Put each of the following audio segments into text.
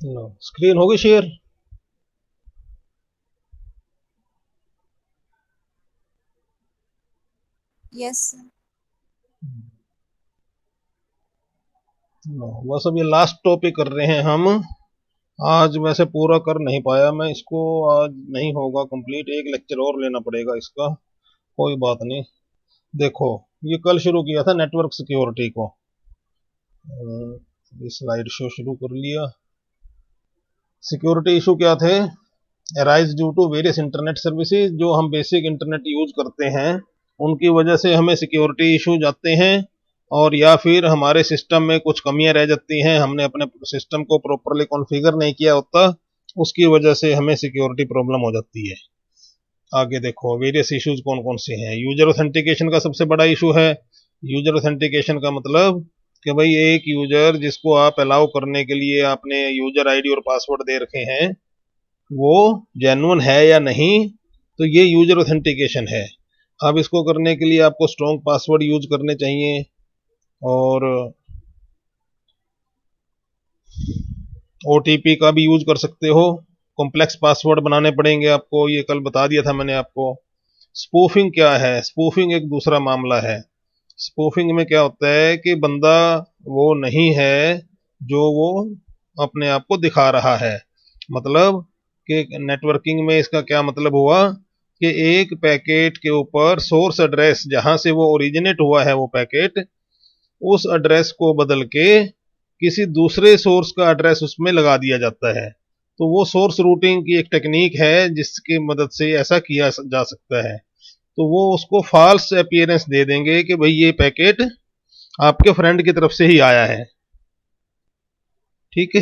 लो, screen होगी share. Yes. लो, बस अब ये लास्ट टॉपिक कर रहे हैं हम। आज वैसे पूरा कर नहीं पाया मैं इसको, आज नहीं होगा कंप्लीट, एक लेक्चर और लेना पड़ेगा इसका। कोई बात नहीं। देखो, ये कल शुरू किया था नेटवर्क सिक्योरिटी को। स्लाइड शो शुरू कर लिया। सिक्योरिटी इशू क्या थे? Arise due to various internet services, जो हम बेसिक इंटरनेट यूज करते हैं उनकी वजह से हमें सिक्योरिटी इशूज आते हैं। और या फिर हमारे सिस्टम में कुछ कमियां रह जाती हैं, हमने अपने सिस्टम को प्रॉपरली कॉन्फ़िगर नहीं किया होता, उसकी वजह से हमें सिक्योरिटी प्रॉब्लम हो जाती है। आगे देखो वेरियस इश्यूज कौन कौन से हैं। यूजर ऑथेंटिकेशन का सबसे बड़ा इशू है। यूजर ऑथेंटिकेशन का मतलब कि भाई एक यूजर जिसको आप अलाउ करने के लिए आपने यूजर आईडी और पासवर्ड दे रखे हैं, वो जेन्युइन है या नहीं, तो ये यूजर ऑथेंटिकेशन है। अब इसको करने के लिए आपको स्ट्रॉन्ग पासवर्ड यूज करने चाहिए, और ओटीपी का भी यूज कर सकते हो। कॉम्प्लेक्स पासवर्ड बनाने पड़ेंगे आपको, ये कल बता दिया था मैंने आपको। स्पूफिंग क्या है? स्पूफिंग एक दूसरा मामला है। स्पूफिंग में क्या होता है कि बंदा वो नहीं है जो वो अपने आप को दिखा रहा है। मतलब कि नेटवर्किंग में इसका क्या मतलब हुआ कि एक पैकेट के ऊपर सोर्स एड्रेस, जहां से वो ओरिजिनेट हुआ है वो पैकेट, उस एड्रेस को बदल के किसी दूसरे सोर्स का एड्रेस उसमें लगा दिया जाता है। तो वो सोर्स रूटिंग की एक टेक्निक है जिसकी मदद से ऐसा किया जा सकता है। तो वो उसको फॉल्स अपीयरेंस दे देंगे कि भाई ये पैकेट आपके फ्रेंड की तरफ से ही आया है। ठीक है।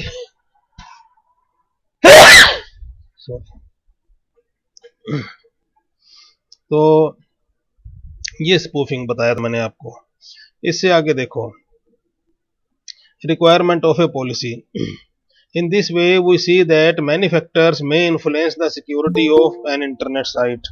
तो ये स्पूफिंग बताया था मैंने आपको। इससे आगे देखो, requirement of a policy. In this way, we see that many factors may influence the security of an internet site.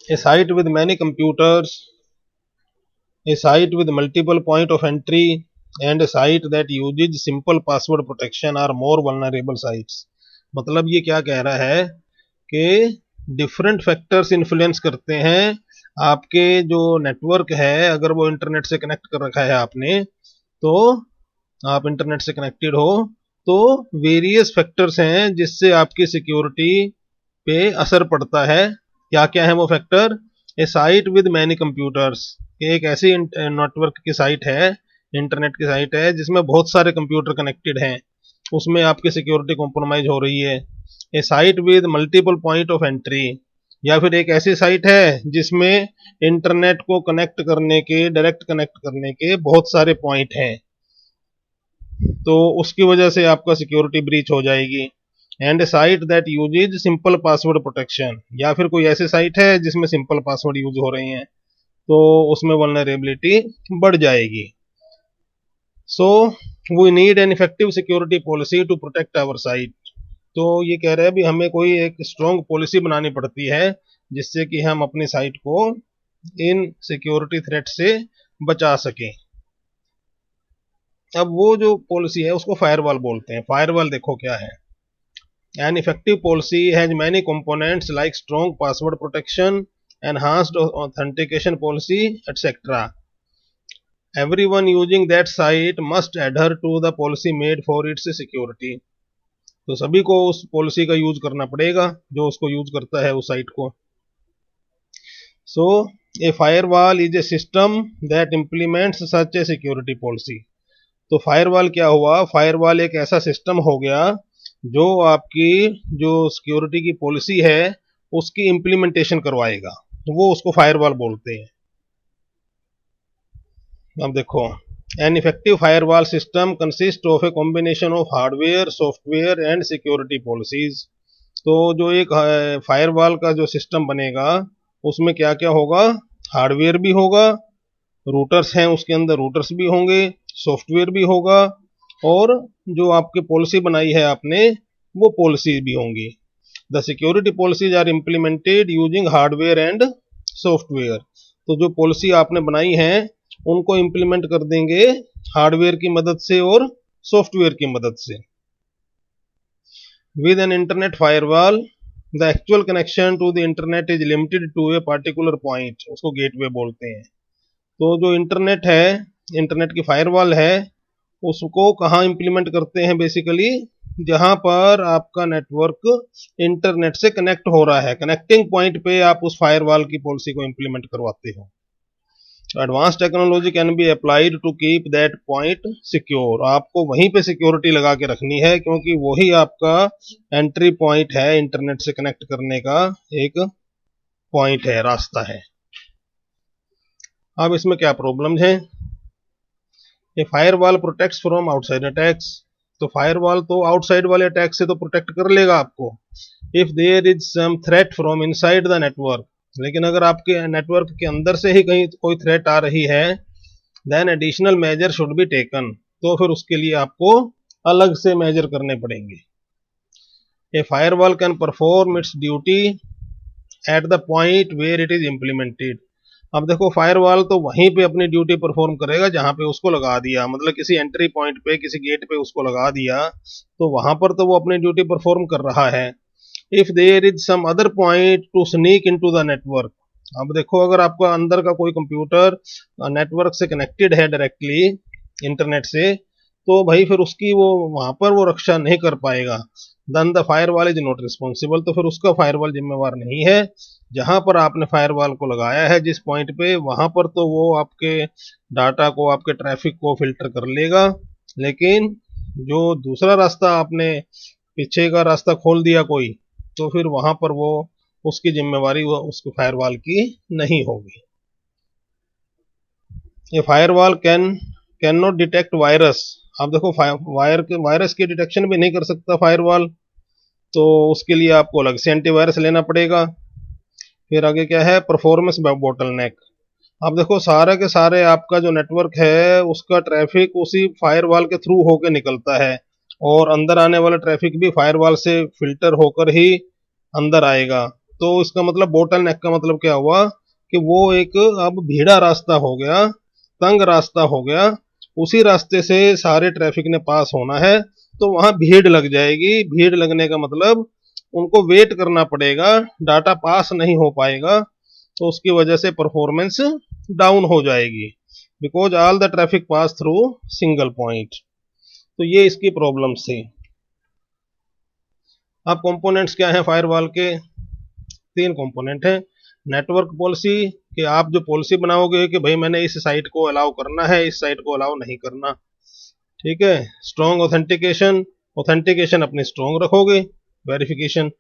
A site with many computers, a site with multiple point of entry, and a site that uses simple password protection are more vulnerable sites. मतलब ये क्या कह रहा है कि different factors influence करते हैं आपके जो नेटवर्क है। अगर वो इंटरनेट से कनेक्ट कर रखा है आपने, तो आप इंटरनेट से कनेक्टेड हो, तो वेरियस फैक्टर्स हैं जिससे आपकी सिक्योरिटी पे असर पड़ता है। क्या क्या है वो factor? A site with many computers, एक ऐसी नेटवर्क की साइट है, इंटरनेट की साइट है जिसमें बहुत सारे कंप्यूटर कनेक्टेड हैं, उसमें आपकी सिक्योरिटी कॉम्प्रोमाइज हो रही है। A site with multiple point of entry, या फिर एक ऐसी साइट है जिसमें इंटरनेट को कनेक्ट करने के, डायरेक्ट कनेक्ट करने के बहुत सारे पॉइंट हैं, तो उसकी वजह से आपका सिक्योरिटी ब्रीच हो जाएगी। And site that usage simple password protection, या फिर कोई ऐसी साइट है जिसमें सिंपल पासवर्ड यूज हो रहे हैं, तो उसमें वल्नरेबिलिटी बढ़ जाएगी। So we need an effective security policy to protect our site. तो ये कह रहे हैं भी हमें कोई एक स्ट्रॉन्ग पॉलिसी बनानी पड़ती है जिससे कि हम अपनी साइट को इन सिक्योरिटी थ्रेट से बचा सकें। अब वो जो पॉलिसी है उसको फायरवॉल बोलते हैं। फायरवॉल देखो क्या है। An effective policy has many components like strong password protection, enhanced authentication policy, etc. Everyone using that site must adhere to the policy made for its security. तो सभी को उस पॉलिसी का यूज करना पड़ेगा जो उसको यूज करता है उस साइट को। So a firewall is a system that implements such a security policy. तो फायरवॉल क्या हुआ? फायरवॉल एक ऐसा सिस्टम हो गया जो आपकी जो सिक्योरिटी की पॉलिसी है उसकी इंप्लीमेंटेशन करवाएगा, तो वो उसको फायरवॉल बोलते हैं। अब देखो, an effective firewall system consist of a combination of hardware, software and security policies. तो जो एक फायरवॉल का जो सिस्टम बनेगा उसमें क्या क्या होगा? हार्डवेयर भी होगा, रूटर्स हैं उसके अंदर रूटर्स भी होंगे, सॉफ्टवेयर भी होगा, और जो आपकी पॉलिसी बनाई है आपने वो पॉलिसी भी होंगी। The security policies are implemented using hardware and software. तो जो पॉलिसी आपने बनाई है उनको इम्प्लीमेंट कर देंगे हार्डवेयर की मदद से और सॉफ्टवेयर की मदद से। With an internet firewall the actual connection to the internet is limited to a particular point, उसको गेटवे बोलते हैं। तो जो इंटरनेट है, इंटरनेट की फायरवॉल है, उसको कहाँ इंप्लीमेंट करते हैं बेसिकली, जहां पर आपका नेटवर्क इंटरनेट से कनेक्ट हो रहा है, कनेक्टिंग पॉइंट पे आप उस फायरवॉल की पॉलिसी को इंप्लीमेंट करवाते हो। Advance technology can be applied to keep that point secure. आपको वहीं पे सिक्योरिटी लगा के रखनी है क्योंकि वही आपका एंट्री पॉइंट है, इंटरनेट से कनेक्ट करने का एक पॉइंट है, रास्ता है। अब इसमें क्या प्रॉब्लम है? ये firewall protects from outside attacks. तो फायरवॉल तो आउटसाइड वाले अटैक से तो प्रोटेक्ट कर लेगा आपको। If there is some threat from inside the network, लेकिन अगर आपके नेटवर्क के अंदर से ही कहीं कोई थ्रेट आ रही है, then additional measure should be taken. तो फिर उसके लिए आपको अलग से मेजर करने पड़ेंगे। A firewall can perform its duty at the point where it is implemented. अब देखो फायरवॉल तो वहीं पे अपनी ड्यूटी परफॉर्म करेगा जहां पे उसको लगा दिया, मतलब किसी एंट्री पॉइंट पे, किसी गेट पे उसको लगा दिया तो वहां पर तो वो अपनी ड्यूटी परफॉर्म कर रहा है। If there is some other point to sneak into the network, अब देखो अगर आपका अंदर का कोई कंप्यूटर नेटवर्क से कनेक्टेड है डायरेक्टली इंटरनेट से, तो भाई फिर उसकी वो वहां पर वो रक्षा नहीं कर पाएगा। Then the firewall is not responsible, तो फिर उसका फायरवॉल जिम्मेवार नहीं है। जहां पर आपने फायरवॉल को लगाया है जिस पॉइंट पे, वहां पर तो वो आपके डाटा को, आपके ट्रैफिक को फिल्टर कर लेगा, लेकिन जो दूसरा रास्ता आपने पीछे का रास्ता खोल दिया कोई, तो फिर वहां पर वो उसकी जिम्मेवारी वो उसके फायरवॉल की नहीं होगी। ये firewall can not detect virus. आप देखो वायरस की डिटेक्शन भी नहीं कर सकता फायरवॉल, तो उसके लिए आपको अलग से एंटीवायरस लेना पड़ेगा। फिर आगे क्या है? Performance bottleneck. अब देखो सारे के सारे आपका जो नेटवर्क है उसका ट्रैफिक उसी फायरवॉल के थ्रू होकर निकलता है, और अंदर आने वाला ट्रैफिक भी फायरवॉल से फिल्टर होकर ही अंदर आएगा। तो इसका मतलब बोटल नेक का मतलब क्या हुआ कि वो एक अब भीड़ा रास्ता हो गया, तंग रास्ता हो गया, उसी रास्ते से सारे ट्रैफिक ने पास होना है, तो वहां भीड़ लग जाएगी। भीड़ लगने का मतलब उनको वेट करना पड़ेगा, डाटा पास नहीं हो पाएगा, तो उसकी वजह से परफॉर्मेंस डाउन हो जाएगी, because all the traffic pass through single point. तो ये इसकी प्रॉब्लम थी। अब कंपोनेंट्स क्या है फायरवॉल के? 3 कंपोनेंट है। नेटवर्क पॉलिसी, कि आप जो पॉलिसी बनाओगे कि भाई मैंने इस साइट को अलाउ करना है, इस साइट को अलाउ नहीं करना, ठीक है। स्ट्रॉन्ग ऑथेंटिकेशन, ऑथेंटिकेशन अपनी स्ट्रॉन्ग रखोगे, verification.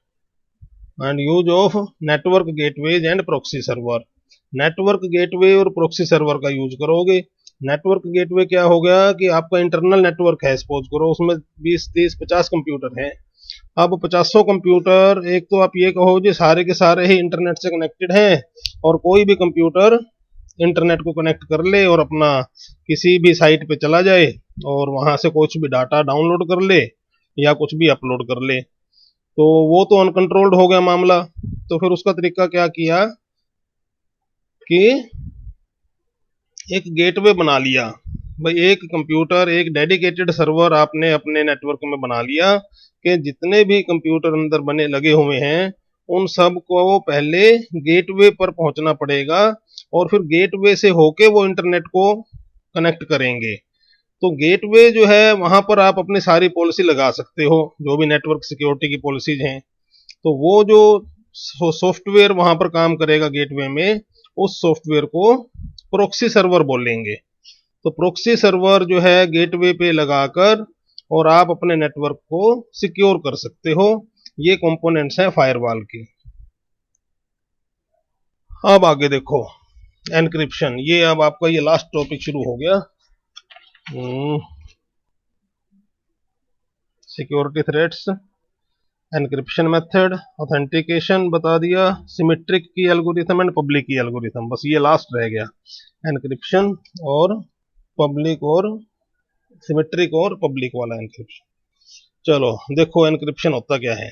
And use of network gateways and proxy server, network gateway और प्रॉक्सी सर्वर का यूज करोगे। नेटवर्क गेटवे क्या हो गया कि आपका इंटरनल नेटवर्क है, सपोज करो उसमें 20 30 50 कंप्यूटर हैं। अब 50 कंप्यूटर, एक तो आप ये कहो जी सारे के सारे ही इंटरनेट से कनेक्टेड हैं, और कोई भी कंप्यूटर इंटरनेट को कनेक्ट कर ले और अपना किसी भी साइट पे चला जाए और वहां से कुछ भी डाटा डाउनलोड कर ले या कुछ भी अपलोड कर ले, तो वो तो अनकंट्रोल्ड हो गया मामला। तो फिर उसका तरीका क्या किया कि एक गेटवे बना लिया। भाई एक कंप्यूटर, एक डेडिकेटेड सर्वर आपने अपने नेटवर्क में बना लिया कि जितने भी कंप्यूटर अंदर बने लगे हुए हैं उन सब को पहले गेटवे पर पहुंचना पड़ेगा, और फिर गेटवे से होके वो इंटरनेट को कनेक्ट करेंगे। तो गेटवे जो है वहां पर आप अपनी सारी पॉलिसी लगा सकते हो, जो भी नेटवर्क सिक्योरिटी की पॉलिसीज हैं। तो वो जो सॉफ्टवेयर वहां पर काम करेगा गेटवे में, उस सॉफ्टवेयर को प्रोक्सी सर्वर बोलेंगे। तो प्रोक्सी सर्वर जो है गेटवे पे लगाकर और आप अपने नेटवर्क को सिक्योर कर सकते हो। ये कंपोनेंट्स हैं फायरवॉल की। अब आगे देखो एनक्रिप्शन, ये अब आपका ये लास्ट टॉपिक शुरू हो गया। Security threats, encryption method, authentication बता दिया, सिमेट्रिक की एल्गोरिथम एंड पब्लिक की एल्गोरिथम, बस ये लास्ट रह गया, एनक्रिप्शन और पब्लिक और सिमेट्रिक और पब्लिक वाला एनक्रिप्शन। चलो देखो एनक्रिप्शन होता क्या है।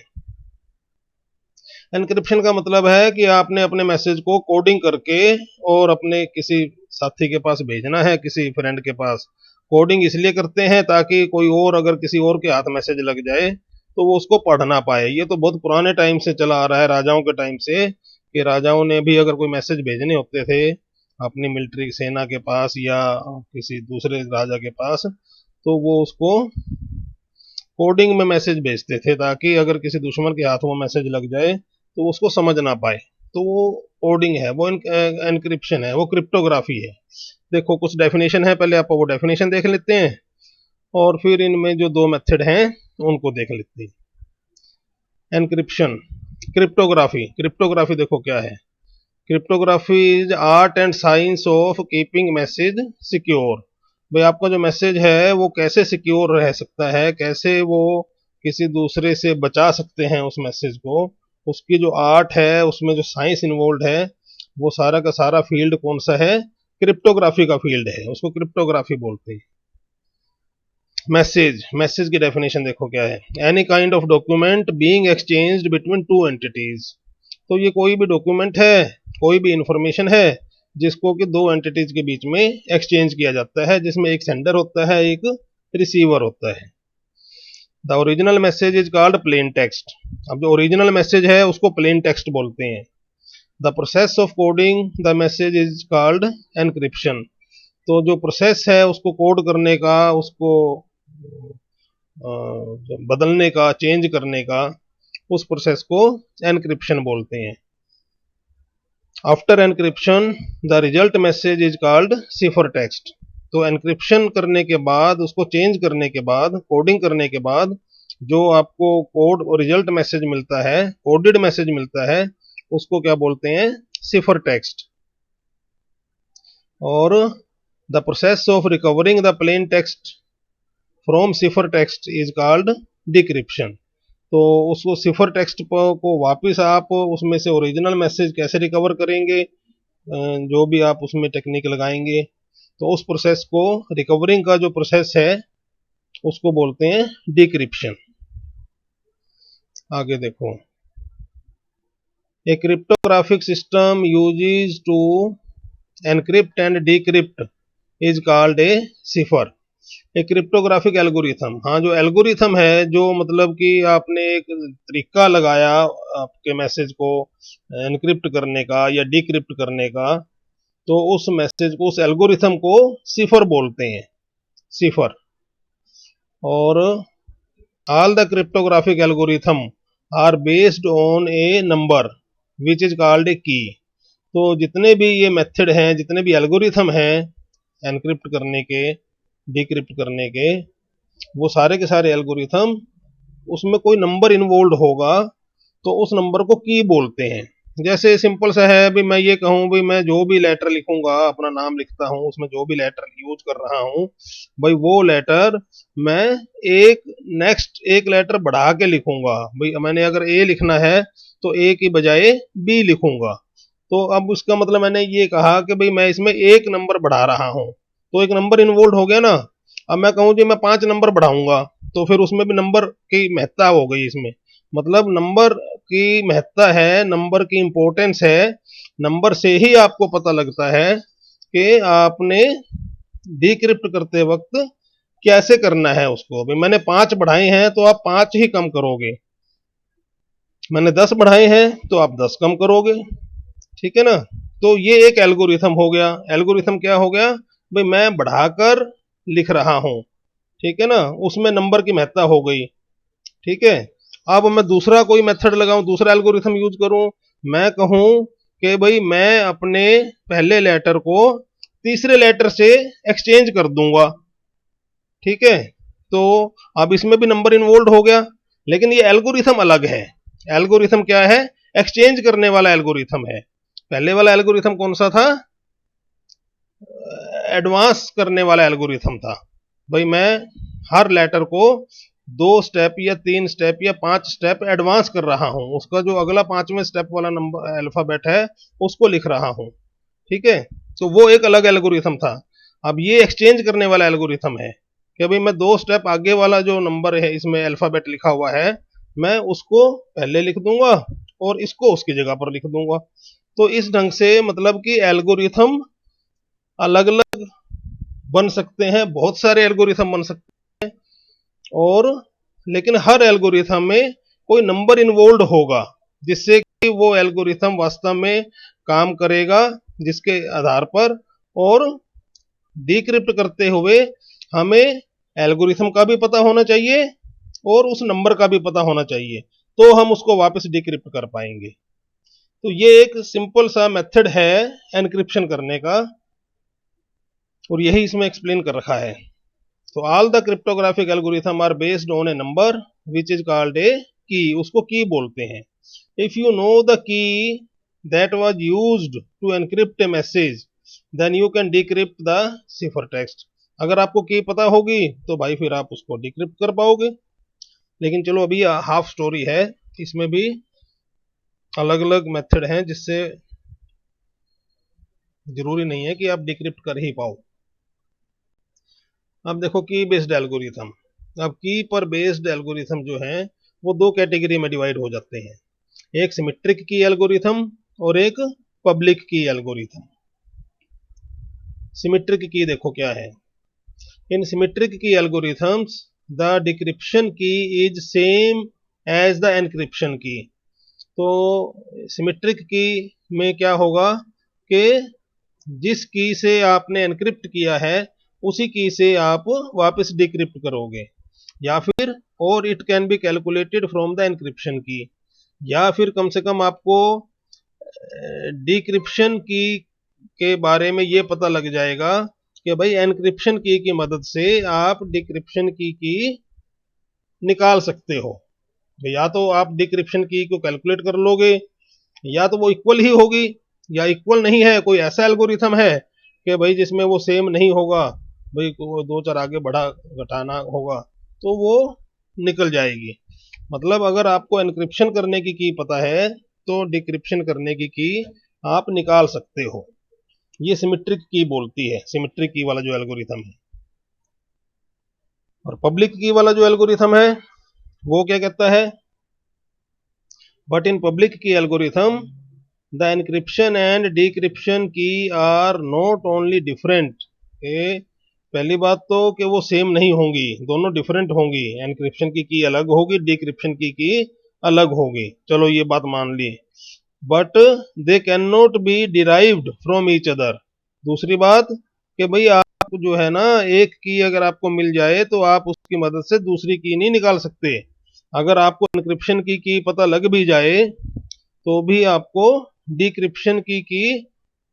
एनक्रिप्शन का मतलब है कि आपने अपने मैसेज को कोडिंग करके और अपने किसी साथी के पास भेजना है, किसी फ्रेंड के पास। कोडिंग इसलिए करते हैं ताकि कोई और अगर किसी और के हाथ मैसेज लग जाए तो वो उसको पढ़ ना पाए। ये तो बहुत पुराने टाइम से चला आ रहा है, राजाओं के टाइम से, कि राजाओं ने भी अगर कोई मैसेज भेजने होते थे अपनी मिलिट्री सेना के पास या किसी दूसरे राजा के पास, तो वो उसको कोडिंग में मैसेज भेजते थे ताकि अगर किसी दुश्मन के हाथ में मैसेज लग जाए तो उसको समझ ना पाए। तो वो कोडिंग है, वो एनक्रिप्शन है, वो क्रिप्टोग्राफी है। देखो कुछ डेफिनेशन है, पहले आप वो डेफिनेशन देख लेते हैं और फिर इनमें जो दो मेथड हैं उनको देख लेते हैं। Encryption, cryptography. क्रिप्टोग्राफी देखो क्या है। Cryptography is art and science of keeping message secure. भाई आपका जो मैसेज है वो कैसे सिक्योर रह सकता है, कैसे वो किसी दूसरे से बचा सकते हैं उस मैसेज को, उसकी जो आर्ट है, उसमें जो साइंस इन्वॉल्व है, वो सारा का सारा फील्ड कौन सा है? क्रिप्टोग्राफी का फील्ड है, उसको क्रिप्टोग्राफी बोलते हैं। मैसेज, मैसेज की डेफिनेशन देखो क्या है। Any kind of document being exchanged between two entities. तो ये कोई भी डॉक्यूमेंट है, कोई भी इंफॉर्मेशन है जिसको कि दो एंटिटीज के बीच में एक्सचेंज किया जाता है, जिसमें एक सेंडर होता है, एक रिसीवर होता है। The original message is called plain text. अब जो ओरिजिनल मैसेज है उसको प्लेन टेक्स्ट बोलते हैं। The process of coding the message is called encryption. तो जो प्रोसेस है उसको कोड करने का, उसको बदलने का, चेंज करने का, उस प्रोसेस को एनक्रिप्शन बोलते हैं। After encryption the result message is called cipher text. तो एनक्रिप्शन करने के बाद, उसको चेंज करने के बाद, कोडिंग करने के बाद जो आपको कोड और रिजल्ट मैसेज मिलता है, कोडेड मैसेज मिलता है, उसको क्या बोलते हैं? सिफर टेक्स्ट। और the process of recovering the plain text from cipher text is called decryption. तो उसको सिफर टेक्स्ट को वापस आप उसमें से ओरिजिनल मैसेज कैसे रिकवर करेंगे, जो भी आप उसमें टेक्निक लगाएंगे, तो उस प्रोसेस को, रिकवरिंग का जो प्रोसेस है, उसको बोलते हैं डिक्रिप्शन। आगे देखो, a cryptographic system uses to encrypt and decrypt is called a cipher. एक क्रिप्टोग्राफिक एल्गोरिथम, हाँ जो एल्गोरिथम है, जो मतलब कि आपने एक तरीका लगाया आपके मैसेज को एनक्रिप्ट करने का या डिक्रिप्ट करने का, तो उस मैसेज को, उस एल्गोरिथम को सिफर बोलते हैं, सिफर। और all the cryptographic algorithm are based on a number which is called a key. तो जितने भी ये मेथड हैं, जितने भी एल्गोरिथम हैं एनक्रिप्ट करने के, डिक्रिप्ट करने के, वो सारे के सारे एल्गोरिथम, उसमें कोई नंबर इन्वॉल्व होगा तो उस नंबर को की बोलते हैं। जैसे सिंपल सा है, भी मैं ये कहूं, भी मैं जो भी लेटर लिखूंगा, अपना नाम लिखता हूं, उसमें जो भी लेटर यूज कर रहा हूं, भाई वो लेटर मैं एक नेक्स्ट एक लेटर बढ़ा के लिखूंगा। भाई मैंने अगर ए लिखना है तो ए की बजाय बी लिखूंगा। तो अब उसका मतलब मैंने ये कहा कि भाई मैं इसमें एक नंबर बढ़ा रहा हूं, तो एक नंबर इन्वॉल्व हो गया ना। अब मैं कहूं जी मैं 5 नंबर बढ़ाऊंगा, तो फिर उसमें भी नंबर की महत्ता हो गई इसमें। मतलब नंबर की महत्ता है, नंबर की इंपॉर्टेंस है। नंबर से ही आपको पता लगता है कि आपने डिक्रिप्ट करते वक्त कैसे करना है उसको। भाई मैंने 5 बढ़ाए हैं तो आप 5 ही कम करोगे, मैंने 10 बढ़ाए हैं तो आप 10 कम करोगे, ठीक है ना। तो ये एक एल्गोरिथम हो गया। एल्गोरिथम क्या हो गया? भाई मैं बढ़ाकर लिख रहा हूं, ठीक है ना, उसमें नंबर की महत्ता हो गई, ठीक है। अब मैं दूसरा कोई मेथड लगाऊं, दूसरा एल्गोरिथम यूज करूं, मैं कहूं कि भाई मैं अपने पहले लेटर को तीसरे लेटर से एक्सचेंज कर दूंगा, ठीक है। तो अब इसमें भी नंबर इन्वॉल्व हो गया, लेकिन ये एल्गोरिथम अलग है। एल्गोरिथम क्या है? एक्सचेंज करने वाला एल्गोरिथम है। पहले वाला एल्गोरिथम कौन सा था? एडवांस करने वाला एल्गोरिथम था। भाई मैं हर लेटर को 2 स्टेप या 3 स्टेप या 5 स्टेप एडवांस कर रहा हूं, उसका जो अगला 5वें स्टेप वाला नंबर अल्फाबेट है उसको लिख रहा हूं, ठीक है। तो वो एक अलग एल्गोरिथम था। अब ये एक्सचेंज करने वाला एल्गोरिथम है कि भाई मैं 2 स्टेप आगे वाला जो नंबर है इसमें अल्फाबेट लिखा हुआ है मैं उसको पहले लिख दूंगा और इसको उसकी जगह पर लिख दूंगा। तो इस ढंग से मतलब कि एल्गोरिथम अलग अलग बन सकते हैं, बहुत सारे एल्गोरिथम बन सकते हैं, और लेकिन हर एल्गोरिथम में कोई नंबर इन्वॉल्व होगा जिससे कि वो एल्गोरिथम वास्तव में काम करेगा, जिसके आधार पर और डिक्रिप्ट करते हुए हमें एल्गोरिथम का भी पता होना चाहिए और उस नंबर का भी पता होना चाहिए, तो हम उसको वापस डिक्रिप्ट कर पाएंगे। तो ये एक सिंपल सा मेथड है एनक्रिप्शन करने का, और यही इसमें एक्सप्लेन कर रखा है। तो all the cryptographic algorithm are based on a number which is called a key, उसको की बोलते हैं। If you know the key that was used to encrypt a message then you can decrypt the cipher text. अगर आपको की पता होगी तो भाई फिर आप उसको डिक्रिप्ट कर पाओगे। लेकिन चलो अभी हाफ स्टोरी है, इसमें भी अलग अलग मेथड हैं जिससे जरूरी नहीं है कि आप डिक्रिप्ट कर ही पाओ। अब देखो की बेस्ड एल्गोरिथम। अब की पर बेस्ड एल्गोरिथम जो है वो 2 कैटेगरी में डिवाइड हो जाते हैं, एक सिमेट्रिक की एल्गोरिथम और एक पब्लिक की एल्गोरिथम। सिमेट्रिक की देखो क्या है। In symmetric key algorithms the decryption key is same as the encryption key. तो सिमेट्रिक की में क्या होगा कि जिस की से आपने एनक्रिप्ट किया है उसी की से आप वापस डिक्रिप्ट करोगे, या फिर और it can be calculated from the encryption की, या फिर कम से कम आपको डिक्रिप्शन की के बारे में ये पता लग जाएगा कि भाई एनक्रिप्शन की मदद से आप डिक्रिप्शन की निकाल सकते हो। या तो आप डिक्रिप्शन की को कैलकुलेट कर लोगे, या तो वो इक्वल ही होगी, या इक्वल नहीं है, कोई ऐसा एल्गोरिथम है कि भाई जिसमें वो सेम नहीं होगा, भाई को 2-4 आगे बढ़ा घटाना होगा तो वो निकल जाएगी। मतलब अगर आपको एनक्रिप्शन करने की पता है तो डिक्रिप्शन करने की आप निकाल सकते हो। ये सिमेट्रिक की बोलती है, सिमेट्रिक की वाला जो एल्गोरिथम है। और पब्लिक की वाला जो एल्गोरिथम है वो क्या कहता है, बट इन पब्लिक की algorithm the encryption and decryption की आर नॉट ओनली डिफरेंट। पहली बात तो कि वो सेम नहीं होंगी, दोनों डिफरेंट होंगी। एनक्रिप्शन की अलग होगी, डिक्रिप्शन की अलग होगी, चलो ये बात मान ली। But they can not be derived from each other. दूसरी बात कि भाई आप जो है ना, एक की अगर आपको मिल जाए तो आप उसकी मदद से दूसरी की नहीं निकाल सकते। अगर आपको एनक्रिप्शन की पता लग भी जाए तो भी आपको डिक्रिप्शन की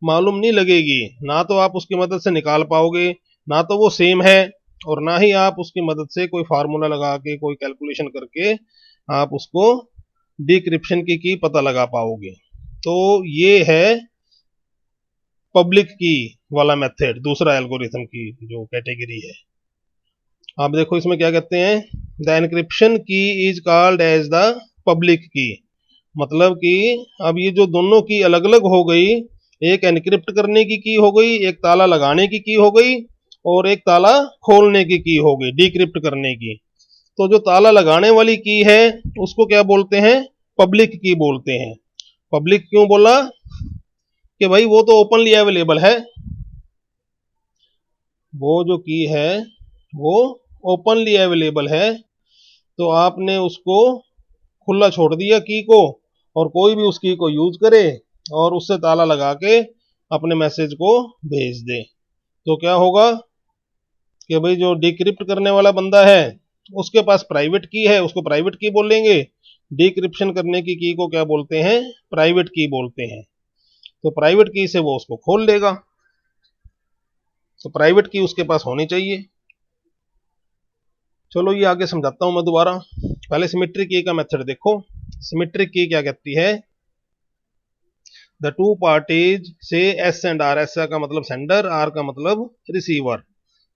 मालूम नहीं लगेगी, ना तो आप उसकी मदद से निकाल पाओगे, ना तो वो सेम है, और ना ही आप उसकी मदद से कोई फार्मूला लगा के कोई कैलकुलेशन करके आप उसको डिक्रिप्शन की पता लगा पाओगे। तो ये है पब्लिक की वाला मेथड, दूसरा एल्गोरिथम की जो कैटेगरी है। आप देखो इसमें क्या कहते हैं, the encryption key is called as the public key. मतलब कि अब ये जो दोनों की अलग अलग हो गई, एक एनक्रिप्ट करने की हो गई, एक ताला लगाने की हो गई, और एक ताला खोलने की हो गई डिक्रिप्ट करने की। तो जो ताला लगाने वाली की है उसको क्या बोलते हैं, पब्लिक की बोलते हैं। पब्लिक क्यों बोला कि भाई वो तो ओपनली अवेलेबल है, वो जो की है वो ओपनली अवेलेबल है, तो आपने उसको खुला छोड़ दिया की को, और कोई भी उस की को यूज करे और उससे ताला लगा के अपने मैसेज को भेज दे। तो क्या होगा कि भाई जो डिक्रिप्ट करने वाला बंदा है उसके पास प्राइवेट की है, उसको प्राइवेट की बोलेंगे। डिक्रिप्शन करने की को क्या बोलते हैं, प्राइवेट की बोलते हैं। तो प्राइवेट की से वो उसको खोल लेगा, तो प्राइवेट की उसके पास होनी चाहिए। चलो ये आगे समझाता हूं मैं दोबारा। पहले सिमेट्रिक की का मेथड देखो। सिमेट्रिक की क्या कहती है, द टू पार्टीज से एस एंड आर, एस का मतलब सेंडर, आर का मतलब receiver.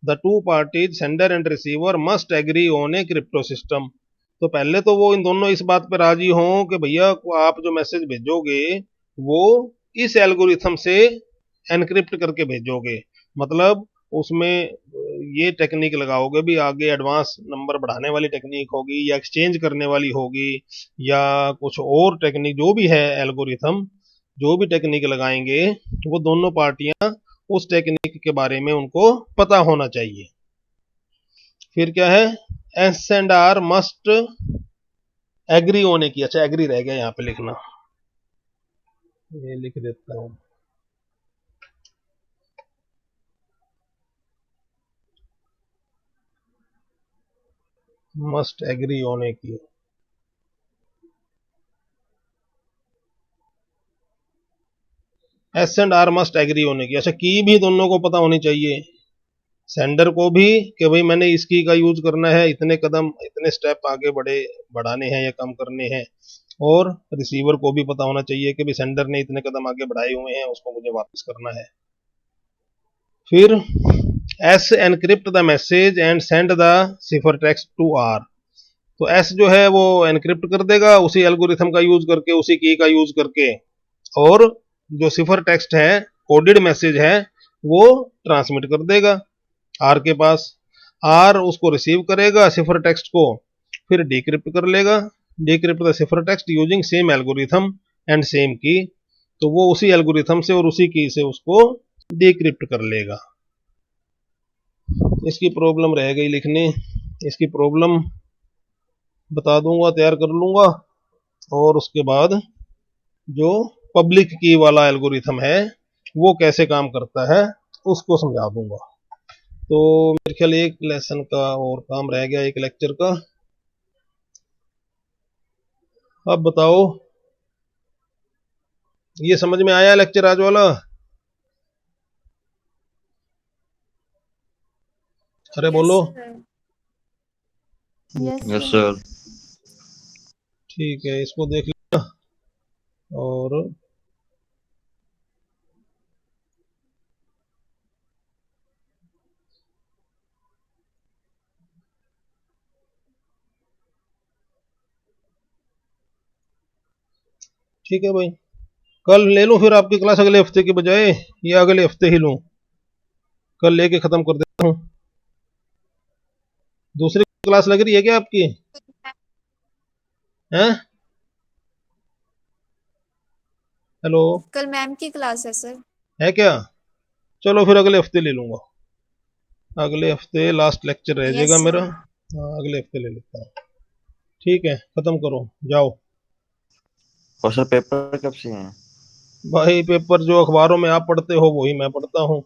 The two parties sender and receiver must agree on a crypto system. तो पहले तो वो इन दोनों इस बात पर राजी हों कि भैया आप जो मैसेज भेजोगे वो इस एल्गोरिथम से एनक्रिप्ट करके भेजोगे। मतलब उसमें ये टेक्निक लगाओगे भी, आगे एडवांस नंबर बढ़ाने वाली टेक्निक होगी या एक्सचेंज करने वाली होगी या कुछ और टेक्निक, जो भी है एल्गोरिथम, जो भी टेक्निक लगाएंगे वो दोनों पार्टियां उस टेक्निक के बारे में उनको पता होना चाहिए। फिर क्या है, S and R must agree होने की, अच्छा एग्री रह गया यहाँ पे लिखना, ये लिख देता हूं, मस्ट एग्री होने की। S and R must agree होने की, अच्छा की भी दोनों को पता होनी चाहिए, सेंडर को भी कि भाई मैंने इसकी का यूज करना है, इतने कदम इतने स्टेप आगे बढ़ाने हैं या कम करने हैं, और रिसीवर को भी पता होना चाहिए कि भाई सेंडर ने इतने कदम आगे बढ़ाए हुए हैं, उसको मुझे वापस करना है। फिर S encrypt the message and send the cipher text to R, तो एस जो है वो एनक्रिप्ट कर देगा उसी एल्गोरिथम का यूज करके, उसी की का यूज करके, और जो सिफर टेक्स्ट है, कोडेड मैसेज है, वो ट्रांसमिट कर देगा आर के पास। आर उसको रिसीव करेगा सिफर टेक्स्ट को, फिर डिक्रिप्ट कर लेगा, decrypt the cipher text using same algorithm and same की, तो वो उसी एल्गोरिथम से और उसी की से उसको डिक्रिप्ट कर लेगा। इसकी प्रॉब्लम रह गई लिखनी, इसकी प्रॉब्लम बता दूंगा, तैयार कर लूंगा, और उसके बाद जो पब्लिक की वाला एल्गोरिथम है वो कैसे काम करता है उसको समझा दूंगा। तो मेरे ख्याल एक लेसन का और काम रह गया, एक लेक्चर का। अब बताओ, ये समझ में आया लेक्चर आज वाला? अरे बोलो। Yes sir. ठीक है, इसको देख लेना, और ठीक है भाई, कल ले लूं फिर आपकी क्लास अगले हफ्ते के बजाय, या अगले हफ्ते ही लूं? कल लेके खत्म कर देता हूं। दूसरी क्लास लग रही है क्या आपकी? हैं? हेलो? कल मैम की क्लास है सर। है क्या? चलो फिर अगले हफ्ते ले लूंगा, अगले हफ्ते लास्ट लेक्चर रह जाएगा यस मेरा। सर। हाँ, अगले हफ्ते ले लेता हूँ। ठीक है, खत्म करो, जाओ। और सर पेपर कब से हैं? भाई पेपर जो अखबारों में आप पढ़ते हो वही मैं पढ़ता हूँ।